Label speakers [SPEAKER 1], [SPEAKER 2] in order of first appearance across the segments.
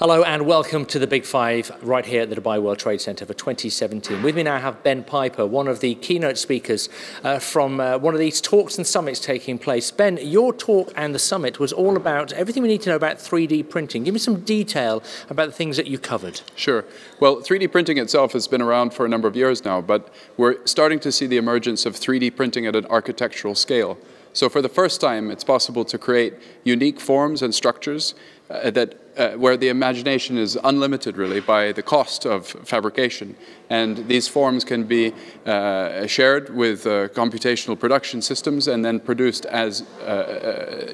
[SPEAKER 1] Hello and welcome to the Big Five right here at the Dubai World Trade Center for 2017. With me now I have Ben Piper, one of the keynote speakers from one of these talks and summits taking place. Ben, your talk and the summit was all about everything we need to know about 3D printing. Give me some detail about the things that you covered.
[SPEAKER 2] Sure. Well, 3D printing itself has been around for a number of years now, but we're starting to see the emergence of 3D printing at an architectural scale. So for the first time, it's possible to create unique forms and structures where the imagination is unlimited, really, by the cost of fabrication. And these forms can be shared with computational production systems and then produced as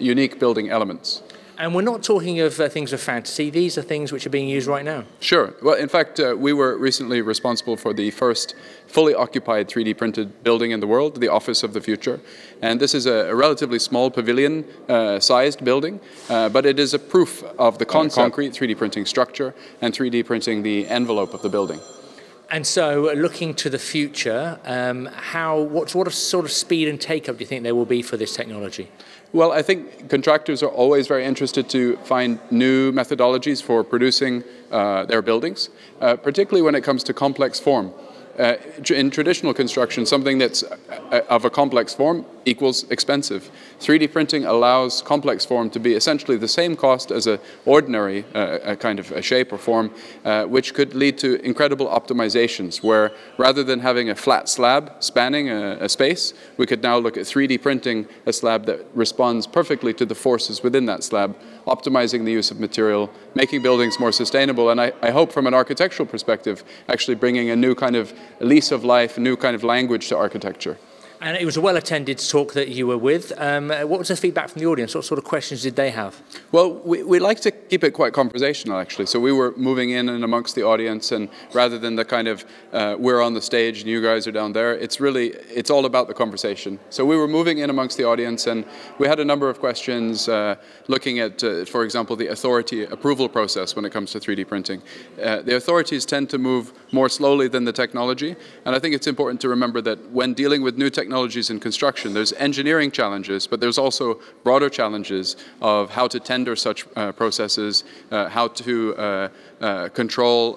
[SPEAKER 2] unique building elements.
[SPEAKER 1] And we're not talking of things of fantasy. These are things which are being used right now.
[SPEAKER 2] Sure. Well, in fact, we were recently responsible for the first fully occupied 3D printed building in the world, the Office of the Future. And this is a relatively small pavilion-sized building, but it is a proof of the concrete 3D printing structure and 3D printing the envelope of the building.
[SPEAKER 1] And so, looking to the future, what sort of speed and take-up do you think there will be for this technology?
[SPEAKER 2] Well, I think contractors are always very interested to find new methodologies for producing their buildings, particularly when it comes to complex form. In traditional construction, something that's of a complex form equals expensive. 3D printing allows complex form to be essentially the same cost as an ordinary kind of a shape or form, which could lead to incredible optimizations, where rather than having a flat slab spanning a space, we could now look at 3D printing a slab that responds perfectly to the forces within that slab, optimizing the use of material, making buildings more sustainable, and I hope from an architectural perspective, actually bringing a new kind of lease of life, a new kind of language to architecture.
[SPEAKER 1] And it was a well-attended talk that you were with. What was the feedback from the audience? What sort of questions did they have? Well,
[SPEAKER 2] we like to keep it quite conversational, actually. So we were moving in and amongst the audience, and rather than the kind of, we're on the stage and you guys are down there, it's all about the conversation. So we were moving in amongst the audience, and we had a number of questions looking at, for example, the authority approval process when it comes to 3D printing. The authorities tend to move more slowly than the technology, and I think it's important to remember that when dealing with new technologies in construction, there's engineering challenges, but there's also broader challenges of how to tender such processes, how to control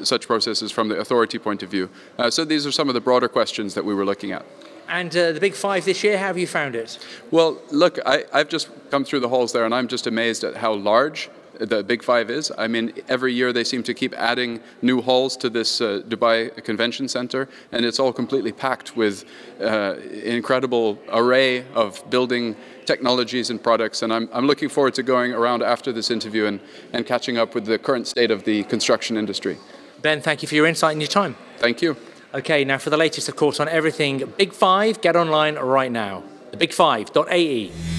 [SPEAKER 2] such processes from the authority point of view. So these are some of the broader questions that we were looking at.
[SPEAKER 1] And the Big Five this year, how have you found it?
[SPEAKER 2] Well, look, I've just come through the halls there, and I'm just amazed at how large the Big Five is. I mean, every year they seem to keep adding new halls to this Dubai Convention Center, and it's all completely packed with incredible array of building technologies and products, and I'm looking forward to going around after this interview and catching up with the current state of the construction industry.
[SPEAKER 1] Ben, thank you for your insight and your time.
[SPEAKER 2] Thank you.
[SPEAKER 1] Okay, now for the latest, of course, on everything Big Five, get online right now. thebig5.ae.